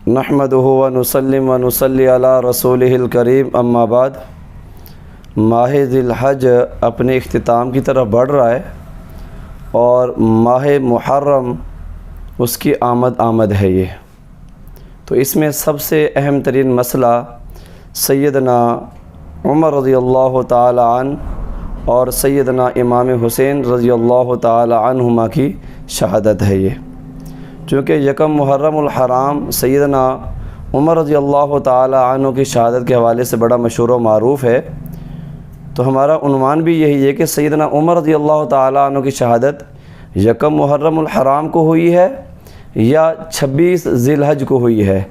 نحمدہ و نسلم و نصلی علی رسولہ الکریم اما بعد۔ ماہ ذی الحج اپنے اختتام کی طرف بڑھ رہا ہے اور ماہ محرم اس کی آمد ہے یہ، تو اس میں سب سے اہم ترین مسئلہ سیدنا عمر رضی اللہ تعالی عنہ اور سیدنا امام حسین رضی اللہ تعالی عنہما کی شہادت ہے یہ، چونکہ یکم محرم الحرام سیدنا عمر رضی اللہ تعالی عنہ کی شہادت کے حوالے سے بڑا مشہور و معروف ہے، تو ہمارا عنوان بھی یہی ہے کہ سیدنا عمر رضی اللہ تعالی عنہ کی شہادت یکم محرم الحرام کو ہوئی ہے یا 26 ذی الحج کو ہوئی ہے۔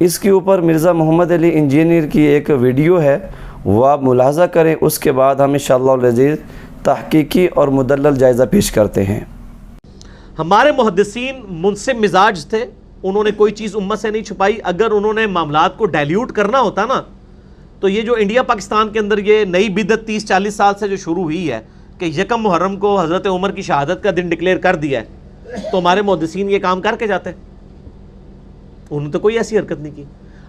اس کے اوپر مرزا محمد علی انجینئر کی ایک ویڈیو ہے، وہ آپ ملاحظہ کریں، اس کے بعد ہم انشاءاللہ العزیز تحقیقی اور مدلل جائزہ پیش کرتے ہیں۔ ہمارے محدثین منصف مزاج تھے، انہوں نے کوئی چیز امت سے نہیں چھپائی۔ اگر انہوں نے معاملات کو ڈائلیوٹ کرنا ہوتا نا، تو یہ جو انڈیا پاکستان کے اندر یہ نئی بدعت 30-40 سال سے جو شروع ہوئی ہے کہ یکم محرم کو حضرت عمر کی شہادت کا دن ڈکلیئر کر دیا ہے، تو ہمارے محدثین یہ کام کر کے جاتے، انہوں نے تو کوئی ایسی حرکت نہیں کی۔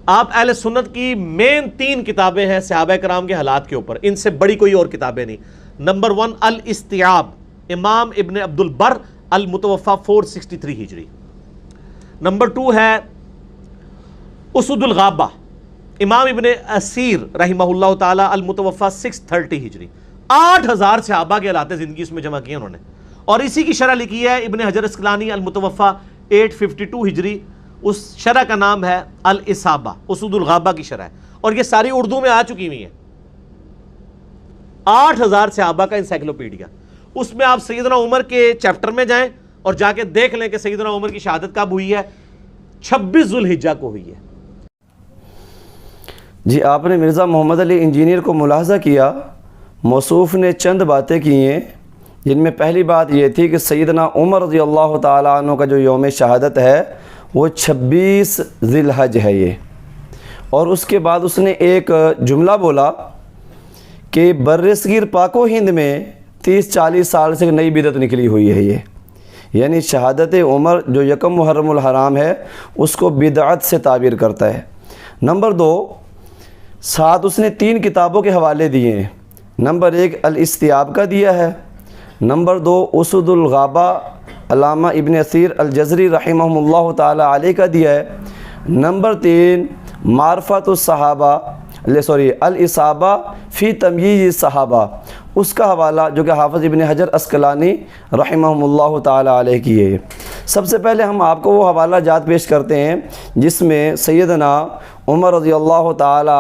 آپ اہل سنت کی مین 3 کتابیں ہیں صحابہ کرام کے حالات کے اوپر، ان سے بڑی کوئی اور کتابیں نہیں۔ نمبر 1 الاستیعاب، امام ابن عبد البر، المتوفى 463 ہجری۔ نمبر 2 ہے اسد الغابہ، امام ابن اسیر رحمہ اللہ تعالی، المتوفى 630 ہجری۔ 8000 صحابہ کے حالات زندگی اس میں جمع کیے انہوں نے، اور اسی کی شرح لکھی ہے ابن حجر اسقلانی، المتوفى 852 ہجری۔ اس شرح کا نام ہے الاصابہ، اسد الغابہ کی شرح ہے، اور یہ ساری اردو میں آ چکی ہوئی ہیں۔ 8000 صحابہ کا انسائکلوپیڈیا، اس میں آپ سیدنا عمر کے چیپٹر میں جائیں اور جا کے دیکھ لیں کہ سیدنا عمر کی شہادت کب ہوئی ہے، 26 ذو الحجہ کو ہوئی ہے۔ جی، آپ نے مرزا محمد علی انجینئر کو ملاحظہ کیا، موصوف نے چند باتیں کی ہیں، جن میں پہلی بات یہ تھی کہ سیدنا عمر رضی اللہ تعالیٰ عنہ کا جو یوم شہادت ہے وہ 26 ذی الحج ہے یہ، اور اس کے بعد اس نے ایک جملہ بولا کہ برصغیر پاک و ہند میں 30-40 سال سے نئی بدعت نکلی ہوئی ہے یہ، یعنی شہادت عمر جو یکم محرم الحرام ہے اس کو بدعت سے تعبیر کرتا ہے۔ نمبر 2، ساتھ اس نے 3 کتابوں کے حوالے دیے ہیں۔ نمبر 1 الاستیعاب کا دیا ہے، نمبر 2 اسد الغابہ علامہ ابن اسیر الجزری رحمہ اللہ تعالی علیہ کا دیا ہے، نمبر 3 معرفت الصحابہ الاصابہ فی تمییز الصحابہ، اس کا حوالہ جو کہ حافظ ابن حجر اسقلانی رحمہ اللہ تعالی علیہ کی ہے۔ سب سے پہلے ہم آپ کو وہ حوالہ جات پیش کرتے ہیں جس میں سیدنا عمر رضی اللہ تعالی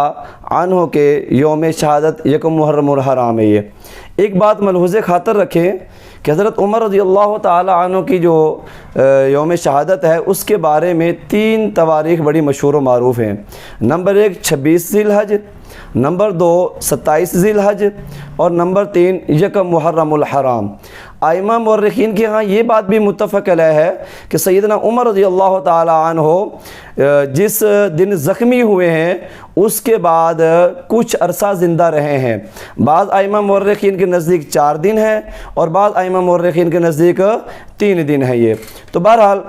عنہ کے یوم شہادت یکم محرم الحرام ہے یہ۔ ایک بات ملحوظ خاطر رکھیں کہ حضرت عمر رضی اللہ تعالی عنہ کی جو یوم شہادت ہے اس کے بارے میں 3 تواریخ بڑی مشہور و معروف ہیں۔ نمبر 1 26 ذی الحج، نمبر 2 27 ذی الحج، اور نمبر 3 یکم محرم الحرام۔ ائمہ مورخین کے ہاں یہ بات بھی متفق علیہ ہے کہ سیدنا عمر رضی اللہ تعالی عنہ جس دن زخمی ہوئے ہیں اس کے بعد کچھ عرصہ زندہ رہے ہیں۔ بعض ائمہ مورخین کے نزدیک 4 دن ہے اور بعض ائمہ مورخین کے نزدیک 3 دن ہے یہ، تو بہرحال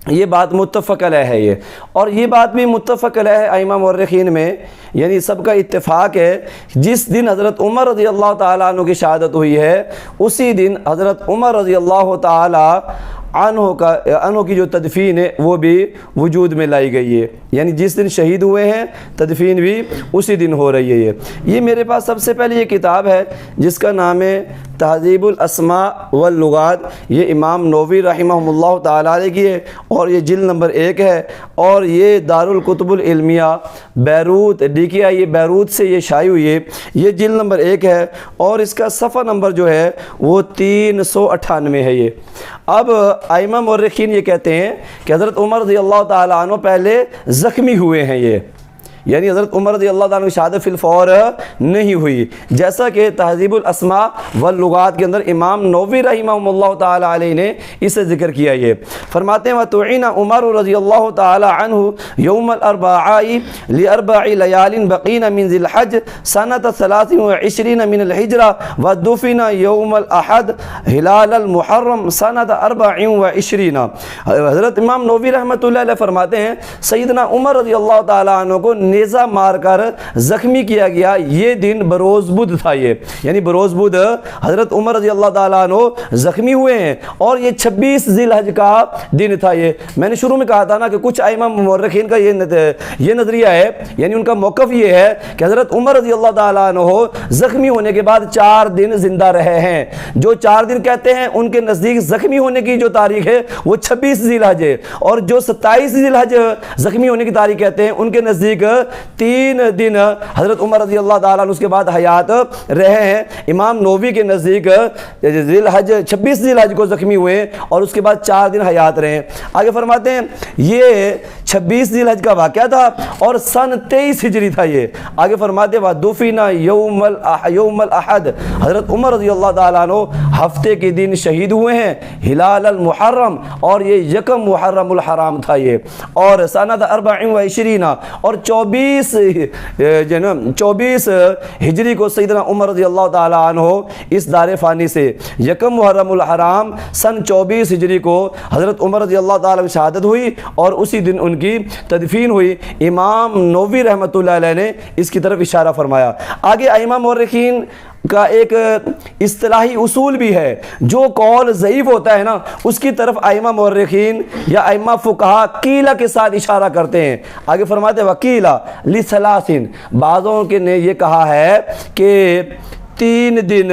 یہ بات متفق علیہ ہے یہ، اور یہ بات بھی متفق علیہ ہے ائمہ مورخین میں، یعنی سب کا اتفاق ہے جس دن حضرت عمر رضی اللہ تعالیٰ عنہ کی شہادت ہوئی ہے اسی دن حضرت عمر رضی اللہ تعالیٰ عنہ کی جو تدفین ہے وہ بھی وجود میں لائی گئی ہے، یعنی جس دن شہید ہوئے ہیں تدفین بھی اسی دن ہو رہی ہے۔ یہ میرے پاس سب سے پہلے یہ کتاب ہے جس کا نام ہے تہذیب الاسماء واللغات، یہ امام نووی رحمہ اللہ تعالیٰ علیہ کی ہے، اور یہ جلد نمبر 1 ہے، اور یہ دارالکتب العلمیہ بیروت ڈیکیا، یہ بیروت سے یہ شائع ہوئی ہے، یہ جلد نمبر 1 ہے، اور اس کا صفحہ نمبر جو ہے وہ 398 ہے یہ۔ اب ائمہ مورخین یہ کہتے ہیں کہ حضرت عمر رضی اللہ تعالیٰ عنہ پہلے زخمی ہوئے ہیں یعنی حضرت عمر رضی اللہ تعالیٰ عنہ کی شہادت فی الفور نہیں ہوئی، جیسا کہ تہذیب الاسماء واللغات کے اندر امام نووی رحمہ اللہ تعالیٰ علیہ نے اسے ذکر کیا۔ یہ فرماتے ہیں وَتُعِنَ عمر رضی اللہ تعالیٰ عنہ یوم الاربعاء لاربع لیال بقین من ذی الحج سنۃ 23 من الحجرہ ودفن یوم الاحد ہلال المحرم سنۃ 24۔ حضرت امام نووی رحمۃ اللہ علیہ فرماتے ہیں سیدنا عمر رضی اللہ تعالیٰ عنہ کو نیزہ مار کر زخمی کیا گیا، یہ دن بروز بدھ تھا۔ یہ یعنی بروز بدھ حضرت عمر رضی اللہ تعالیٰ عنہ زخمی ہوئے ہیں، اور یہ 26 ذی الحج کا دن تھا۔ یہ میں نے شروع میں کہا تھا نا کہ کچھ ائمہ مورخین کا یہ نظریہ ہے، یعنی ان کا موقف یہ ہے کہ حضرت عمر رضی اللہ تعالیٰ عنہ زخمی ہونے کے بعد 4 دن زندہ رہے ہیں۔ جو 4 دن کہتے ہیں ان کے نزدیک زخمی ہونے کی جو تاریخ ہے وہ 26 ذی الحج ہے، اور جو 27 ذی الحج زخمی ہونے کی تاریخ کہتے ہیں ان کے نزدیک 3 دن حضرت عمر رضی اللہ تعالیٰ عنہ اس کے بعد حیات رہے ہیں۔ امام نووی کے نزدیک ذی الحج 26 ذی الحج کو زخمی ہوئے اور اس کے بعد 4 دن حیات رہے ہیں۔ آگے فرماتے ہیں یہ 26 ذی الحج کا واقعہ تھا اور سن 23 ہجری تھا۔ یہ آگے فرماتے ہیں وَدُفِنَ یوم الاحد، حضرت عمر رضی اللہ تعالیٰ عنہ ہفتے کے دن شہید ہوئے ہیں، ہلال المحرم، اور یہ یکم محرم الحرام تھا۔ یہ اور سنۃ 24 اور 24 ہجری کو سیدنا عمر رضی اللہ تعالیٰ عنہ اس دار فانی سے، یکم محرم الحرام سن 24 ہجری کو حضرت عمر رضی اللہ تعالیٰ عنہ شہادت ہوئی اور اسی دن ان کی تدفین ہوئی۔ امام نووی رحمۃ اللہ علیہ نے اس کی طرف اشارہ فرمایا۔ آگے ائمہ مورخین کا ایک اصطلاحی اصول بھی ہے، جو قول ضعیف ہوتا ہے نا اس کی طرف ائمہ مورخین یا ائمہ فقہا قیلہ کے ساتھ اشارہ کرتے ہیں۔ آگے فرماتے ہیں وکیلہ لثلاث، بعضوں کے نے یہ کہا ہے کہ 3 دن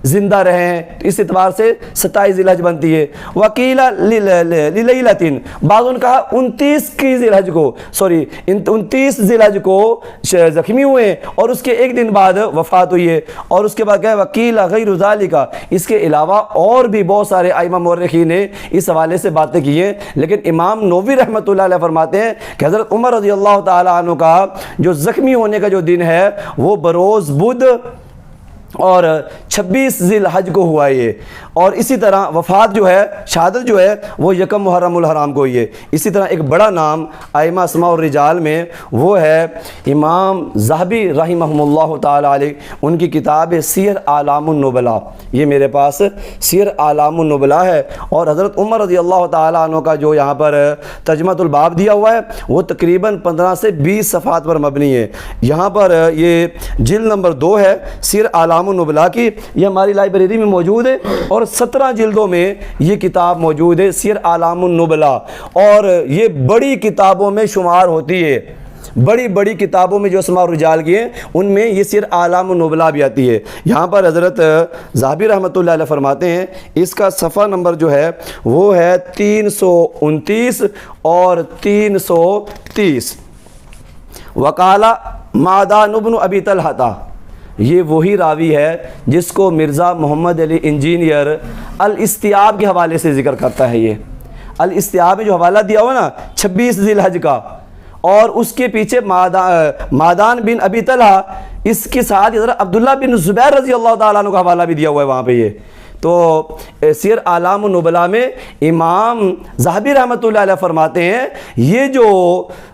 زندہ رہے ہیں، اس اعتبار سے 27 ذی الحج بنتی ہے۔ وکیلہ لیلۃ، بعضوں نے کہا 29 ذی الحج کو زخمی ہوئے اور اس کے ایک دن بعد وفات ہوئی ہے، اور اس کے بعد کہا وکیلہ غیر ذالک، اس کے علاوہ اور بھی بہت سارے ائمہ مورخین نے اس حوالے سے باتیں کی ہیں، لیکن امام نووی رحمۃ اللہ علیہ فرماتے ہیں کہ حضرت عمر رضی اللہ تعالیٰ عنہ کا جو زخمی ہونے کا جو دن ہے وہ بروز بدھ اور 26 ذی الحج کو ہوا یہ، اور اسی طرح وفات جو ہے، شہادت جو ہے وہ یکم محرم الحرام کو ہوئی ہے۔ اسی طرح ایک بڑا نام ائمہ اسماء الرجال میں وہ ہے امام ذہبی رحمہ اللہ تعالیٰ علیہ، ان کی کتاب سیر اعلام النبلاء، یہ میرے پاس سیر اعلام النبلاء ہے، اور حضرت عمر رضی اللہ تعالیٰ عنہ کا جو یہاں پر ترجمۃ الباب دیا ہوا ہے وہ تقریباً 15 سے 20 صفحات پر مبنی ہے۔ یہاں پر یہ جلد نمبر 2 ہے سیر اعلام النبلاء کی، یہ ہماری لائبریری میں موجود ہے، اور 17 جلدوں میں یہ کتاب موجود ہے سیر اعلام النبلاء، اور یہ بڑی کتابوں میں شمار ہوتی ہے، بڑی کتابوں میں جو اسماء الرجال کی ہیں ان میں یہ سیر اعلام النبلاء بھی آتی ہے۔ یہاں پر حضرت ذہبی رحمۃ اللہ علیہ فرماتے ہیں اس کا صفحہ نمبر جو ہے وہ ہے 329 اور 330۔ وقالہ معدان بن ابی طلحہ، یہ وہی راوی ہے جس کو مرزا محمد علی انجینئر الاستیاب کے حوالے سے ذکر کرتا ہے۔ یہ الاستیاب میں جو حوالہ دیا ہوا نا 26 ذی الحج کا، اور اس کے پیچھے معدان بن ابی طلحہ، اس کے ساتھ حضرت عبداللہ بن زبیر رضی اللہ تعالیٰ عنہ کا حوالہ بھی دیا ہوا ہے وہاں پہ۔ یہ تو سیر اعلام النبلاء میں امام ذہبی رحمۃ اللہ علیہ فرماتے ہیں یہ جو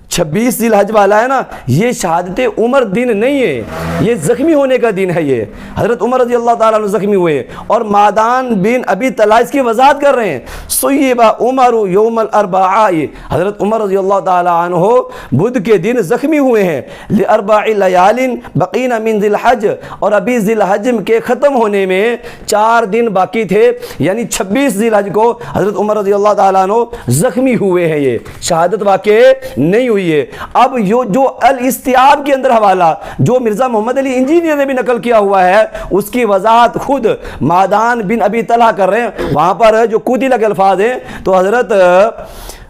26 ذی الحج والا ہے نا یہ شہادت عمر دن نہیں ہے، یہ زخمی ہونے کا دن ہے۔ یہ حضرت عمر رضی اللہ تعالیٰ عنہ زخمی ہوئے، اور معدان بن ابی طلحہ اس کی وضاحت کر رہے ہیں صیبہ عمر یوم الاربعاء، حضرت عمر رضی اللہ تعالیٰ عنہ بدھ کے دن زخمی ہوئے ہیں، لاربع لیال بقین من ذی الحج، اور ابھی ذی الحج کے ختم ہونے میں 4 دن باقی تھے، یعنی 26 ذی الحج کو حضرت عمر رضی اللہ تعالیٰ عنہ زخمی ہوئے ہیں، یہ شہادت واقع نہیں ہوئی ہے۔ اب جو الاستیاب کے اندر حوالہ جو مرزا محمد علی انجینئر نے بھی نقل کیا ہوا ہے اس کی وضاحت خود معدان بن ابی طلحہ کر رہے ہیں، وہاں پر جو قتل کے الفاظ ہیں تو حضرت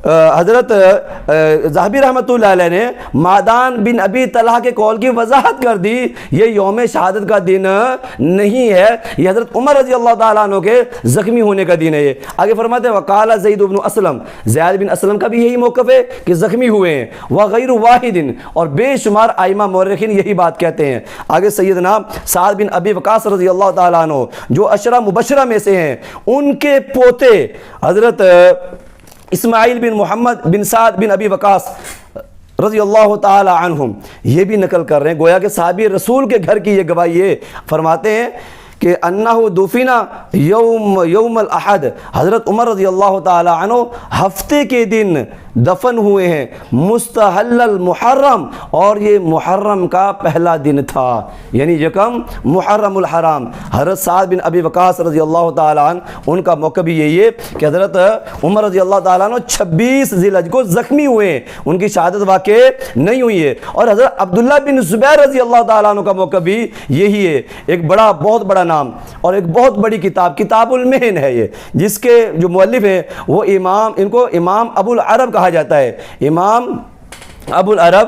حضرت ذہبی رحمۃ اللہ علیہ نے معدان بن ابی طلحہ کے قول کی وضاحت کر دی، یہ یوم شہادت کا دن نہیں ہے، یہ حضرت عمر رضی اللہ تعالیٰ عنہ کے زخمی ہونے کا دن ہے۔ یہ آگے فرماتے ہیں وقال زید بن اسلم، زید بن اسلم کا بھی یہی موقف ہے کہ زخمی ہوئے ہیں، وغیر واحد، اور بے شمار ائمہ مورخین یہی بات کہتے ہیں۔ آگے سیدنا سعد بن ابی وقاص رضی اللہ تعالیٰ عنہ جو عشرہ مبشرہ میں سے ہیں، ان کے پوتے حضرت اسماعیل بن محمد بن سعد بن ابی وقاص رضی اللہ تعالی عنہم یہ بھی نقل کر رہے ہیں، گویا کہ صحابی رسول کے گھر کی یہ گواہی ہے۔ فرماتے ہیں کہ انہو دفنا یوم الاحد، حضرت عمر رضی اللہ تعالی عنہ ہفتے کے دن دفن ہوئے ہیں، مستحل المحرم، اور یہ محرم کا پہلا دن تھا، یعنی یکم محرم الحرام۔ حضرت سعد بن ابی وقاص رضی اللہ تعالیٰ عنہ ان کا موقع بھی یہی ہے کہ حضرت عمر رضی اللہ تعالیٰ عنہ 26 ذی الحجہ کو زخمی ہوئے ہیں، ان کی شہادت واقع نہیں ہوئی ہے۔ اور حضرت عبداللہ بن زبیر رضی اللہ تعالیٰ عنہ کا موقع بھی یہی ہے، ایک بہت بڑا نام اور ایک بہت بڑی کتاب، کتاب المحن ہے یہ، جس کے جو مؤلف ہیں وہ ان کو امام ابو العرب کہا جاتا ہے، امام ابو العرب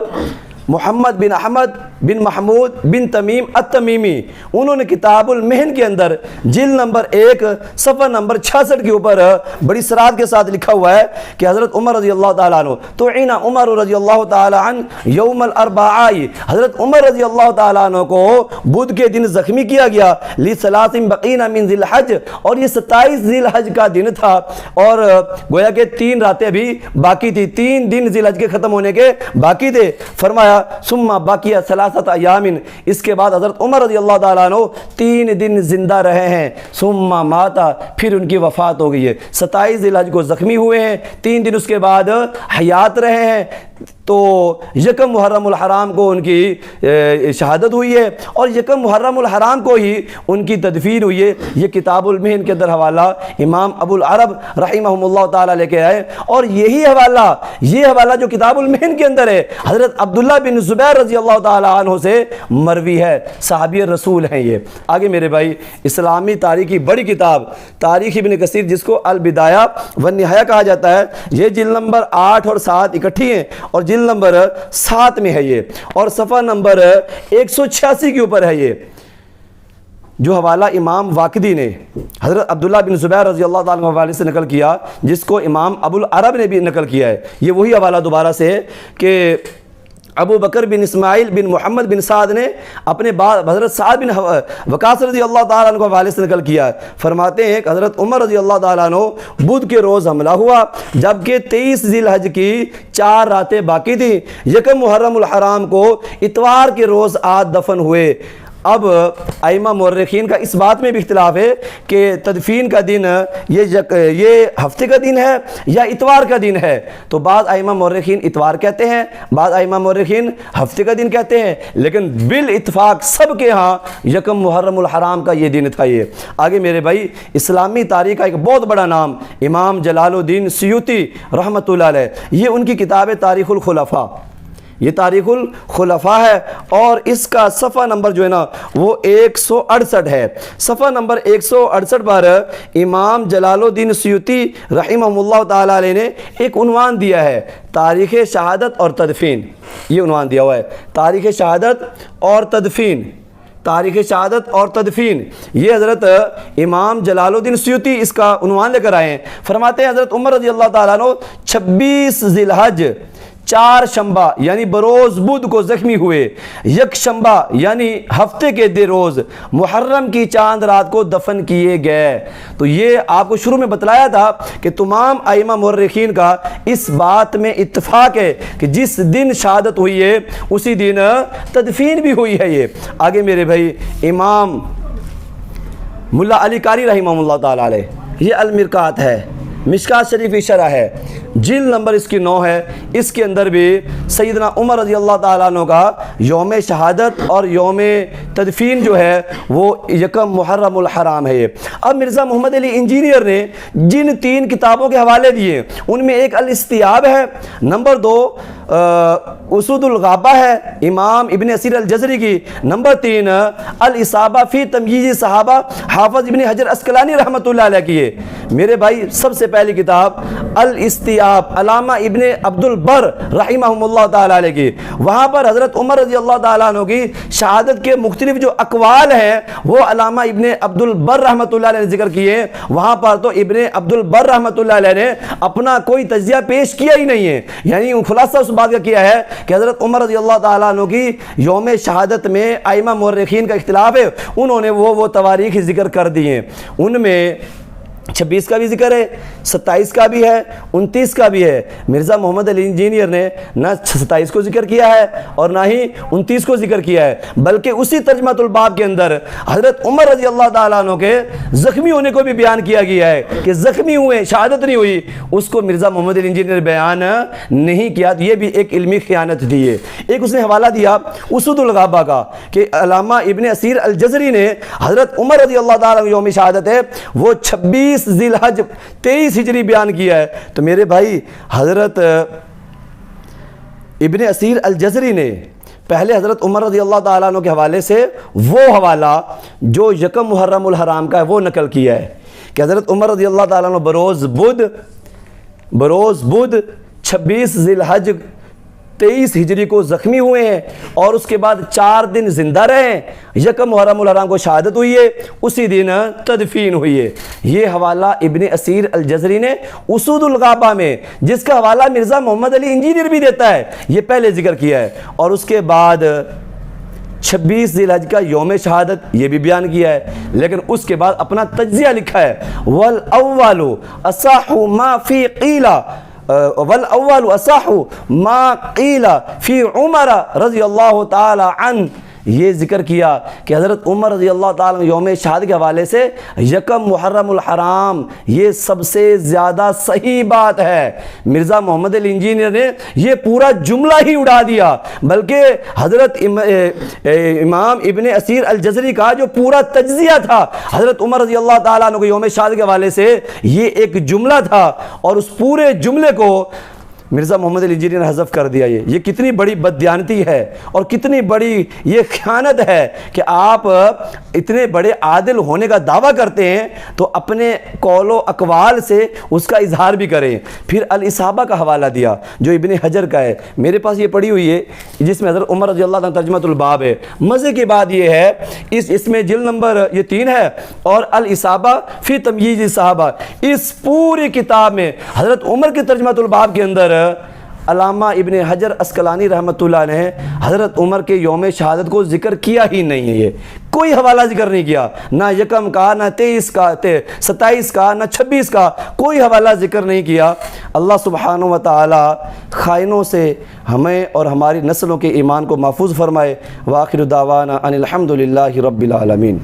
محمد بن احمد بن محمود بن تمیم التمیمی۔ انہوں نے کتاب المحن کے اندر جلد نمبر 1 صفحہ نمبر 66 کے اوپر بڑی صراحت کے ساتھ لکھا ہوا ہے کہ حضرت عمر رضی اللہ تعالیٰ عنہ تعین عمر رضی اللہ تعالیٰ عنہ یوم الاربعاء، حضرت عمر رضی اللہ تعالیٰ عنہ کو بدھ کے دن زخمی کیا گیا، لثلاث بقین من ذی الحج، اور یہ 27 ذی الحج کا دن تھا، اور گویا کہ 3 راتیں بھی باقی تھی، 3 دن ذی الحج کے ختم ہونے کے باقی تھے۔ فرمایا ثم باقی ثلاثت ایام، اس کے بعد حضرت عمر رضی اللہ تعالیٰ عنہ 3 دن زندہ رہے ہیں، ثم ماتا، پھر ان کی وفات ہو گئی ہے۔ 27 ذی الحج کو زخمی ہوئے ہیں، 3 دن اس کے بعد حیات رہے ہیں، تو یکم محرم الحرام کو ان کی شہادت ہوئی ہے، اور یکم محرم الحرام کو ہی ان کی تدفین ہوئی ہے۔ یہ کتاب المحن کے اندر حوالہ امام ابو العرب رحمہم اللہ تعالیٰ لے کے آئے، اور یہ حوالہ جو کتاب المحن کے اندر ہے حضرت عبداللہ بن زبیر رضی اللہ تعالیٰ عنہ سے مروی ہے، صحابی رسول ہیں یہ۔ آگے میرے بھائی، اسلامی تاریخ کی بڑی کتاب تاریخ ابن کثیر، جس کو البدایہ والنہایہ کہا جاتا ہے، یہ جلد نمبر 8 اور 7 اکٹھی ہیں، اور جلد نمبر 7 میں ہے یہ، اور صفحہ نمبر 186 کے اوپر ہے یہ، جو حوالہ امام واقدی نے حضرت عبداللہ بن زبیر رضی اللہ تعالیٰ عنہ حوالے سے نقل کیا، جس کو امام ابو العرب نے بھی نقل کیا ہے۔ یہ وہی حوالہ دوبارہ سے ہے کہ ابو بکر بن اسماعیل بن محمد بن سعد نے اپنے بعد حضرت سعد بن وقاص رضی اللہ تعالیٰ عنہ کو حوالے سے نقل کیا ہے۔ فرماتے ہیں کہ حضرت عمر رضی اللہ تعالیٰ عنہ بدھ کے روز حملہ ہوا، جبکہ 23 ذی الحج کی 4 راتیں باقی تھیں، یکم محرم الحرام کو اتوار کے روز آج دفن ہوئے۔ اب ائمہ مورخین کا اس بات میں بھی اختلاف ہے کہ تدفین کا دن یہ ہفتے کا دن ہے یا اتوار کا دن ہے، تو بعض ائمہ مورخین اتوار کہتے ہیں، بعض ائمہ مورخین ہفتے کا دن کہتے ہیں، لیکن بالاتفاق سب کے ہاں یکم محرم الحرام کا یہ دن تھا۔ یہ آگے میرے بھائی، اسلامی تاریخ کا ایک بہت بڑا نام امام جلال الدین سیوطی رحمۃ اللہ علیہ، یہ ان کی کتاب تاریخ الخلفاء، یہ تاریخ الخلفاء ہے، اور اس کا صفحہ نمبر جو ہے نا وہ 168 ہے۔ صفحہ نمبر 168 پر امام جلال الدین سیوطی رحمہ اللہ تعالیٰ علیہ نے ایک عنوان دیا ہے، تاریخ شہادت اور تدفین۔ یہ عنوان دیا ہوا ہے، تاریخ شہادت اور تدفین، تاریخ شہادت اور تدفین۔ یہ حضرت امام جلال الدین سیوطی اس کا عنوان لے کر آئے ہیں۔ فرماتے ہیں حضرت عمر رضی اللہ تعالیٰ عنہ 26 ذی الحج 4 شنبہ یعنی بروز بدھ کو زخمی ہوئے، یک شنبہ یعنی ہفتے کے دن روز محرم کی چاند رات کو دفن کیے گئے۔ تو یہ آپ کو شروع میں بتلایا تھا کہ تمام ائمہ مورخین کا اس بات میں اتفاق ہے کہ جس دن شہادت ہوئی ہے اسی دن تدفین بھی ہوئی ہے۔ یہ آگے میرے بھائی، امام ملا علی قاری رحمہ اللہ تعالیٰ علیہ، یہ المرکات ہے، مشکات شریف کی شرح ہے، جلد نمبر اس کی 9 ہے، اس کے اندر بھی سیدنا عمر رضی اللہ تعالیٰ عنہ کا یوم شہادت اور یوم تدفین جو ہے وہ یکم محرم الحرام ہے۔ اب مرزا محمد علی انجینئر نے جن 3 کتابوں کے حوالے دیے ان میں ایک الاستیاب ہے، نمبر 2 اسود الغابہ ہے امام ابن اسیر الجزری کی، نمبر 3 الاصابہ فی تمییز صحابہ حافظ ابن حجر اسقلانی رحمۃ اللہ علیہ کی ہے۔ میرے بھائی، سب سے پہلی کتاب الاستیاب کتاب علامہ ابن عبد البر رحمہم اللہ تعالیٰ علیہ کی، وہاں پر حضرت عمر رضی اللہ تعالیٰ عنہ کی شہادت کے مختلف جو اقوال ہیں وہ علامہ ابن عبد البر رحمۃ اللہ علیہ نے ذکر کیے۔ وہاں پر تو ابن عبد البر رحمۃ اللہ علیہ نے اپنا کوئی تجزیہ پیش کیا ہی نہیں ہے، یعنی خلاصہ اس بات کا کیا ہے کہ حضرت عمر رضی اللہ تعالیٰ عنہ کی یوم شہادت میں ائمہ مورخین کا اختلاف ہے، انہوں نے وہ تواریخ ذکر کر دی ہیں، ان میں 26 کا بھی ذکر ہے، 27 کا بھی ہے، 29 کا بھی ہے۔ مرزا محمد علی انجینئر نے نہ 27 کو ذکر کیا ہے اور نہ ہی 29 کو ذکر کیا ہے، بلکہ اسی ترجمۃ الباب کے اندر حضرت عمر رضی اللہ تعالیٰ عنہ کے زخمی ہونے کو بھی بیان کیا گیا ہے کہ زخمی ہوئے، شہادت نہیں ہوئی، اس کو مرزا محمد علی انجینئر بیان نہیں کیا۔ یہ بھی ایک علمی خیانت دی ہے۔ ایک اس نے حوالہ دیا اسود الغابہ کا کہ علامہ ابن اسیر الجزری نے حضرت عمر رضی اللہ تعالیٰ عنہ یوم شہادت ہے وہ 26 ذی الحج 23 ہجری بیان کیا ہے۔ تو میرے بھائی حضرت ابن اسیر الجزری نے پہلے حضرت عمر رضی اللہ تعالیٰ عنہ کے حوالے سے وہ حوالہ جو یکم محرم الحرام کا ہے وہ نقل کیا ہے کہ حضرت عمر رضی اللہ تعالیٰ عنہ بروز بدھ 26 ذی الحج 23 ہجری کو زخمی ہوئے ہیں اور اس کے بعد 4 دن زندہ رہے، یکم محرم الحرام کو شہادت ہوئی ہے، اسی دن تدفین ہوئی ہے۔ یہ حوالہ ابن اسیر الجزری نے اسود الغابہ میں، جس کا حوالہ مرزا محمد علی انجینئر بھی دیتا ہے، یہ پہلے ذکر کیا ہے، اور اس کے بعد 26 ذی الحج کا یوم شہادت یہ بھی بیان کیا ہے، لیکن اس کے بعد اپنا تجزیہ لکھا ہے وَالْأَوَّلُ أَصَحُّ مَا فِي قِيلَ والأول أصح ما قیل فی عمر رضی اللہ تعالی عنہ۔ یہ ذکر کیا کہ حضرت عمر رضی اللہ تعالیٰ عنہ یوم شہادت کے حوالے سے یکم محرم الحرام یہ سب سے زیادہ صحیح بات ہے۔ مرزا محمد علی انجینئر نے یہ پورا جملہ ہی اڑا دیا، بلکہ حضرت امام ابن اسیر الجزری کا جو پورا تجزیہ تھا حضرت عمر رضی اللہ تعالیٰ عنہ کو یوم شہادت کے حوالے سے، یہ ایک جملہ تھا، اور اس پورے جملے کو مرزا محمد علی انجینئر نے حذف کر دیا۔ یہ کتنی بڑی بددیانتی ہے اور کتنی بڑی یہ خیانت ہے کہ آپ اتنے بڑے عادل ہونے کا دعویٰ کرتے ہیں تو اپنے قول و اقوال سے اس کا اظہار بھی کریں۔ پھر الاصابہ کا حوالہ دیا جو ابن حجر کا ہے، میرے پاس یہ پڑھی ہوئی ہے، جس میں حضرت عمر رضی اللہ عنہ ترجمۃ الباب ہے۔ مزے کی بات یہ ہے اس میں جلد نمبر یہ 3 ہے، اور الاصابہ فی تمییز الصحابہ، اس پوری کتاب میں حضرت عمر کی ترجمۃ الباب کے اندر علامہ ابن حجر عسقلانی رحمۃ اللہ نے حضرت عمر کے یوم شہادت کو ذکر کیا ہی نہیں ہے، یہ کوئی حوالہ ذکر نہیں کیا، نہ یکم کا، نہ 23 کا، 27 کا، نہ 26 کا، کوئی حوالہ ذکر نہیں کیا۔ اللہ سبحانہ و تعالی خائنوں سے ہمیں اور ہماری نسلوں کے ایمان کو محفوظ فرمائے۔ وآخر دعوانا ان الحمد للہ رب العالمین۔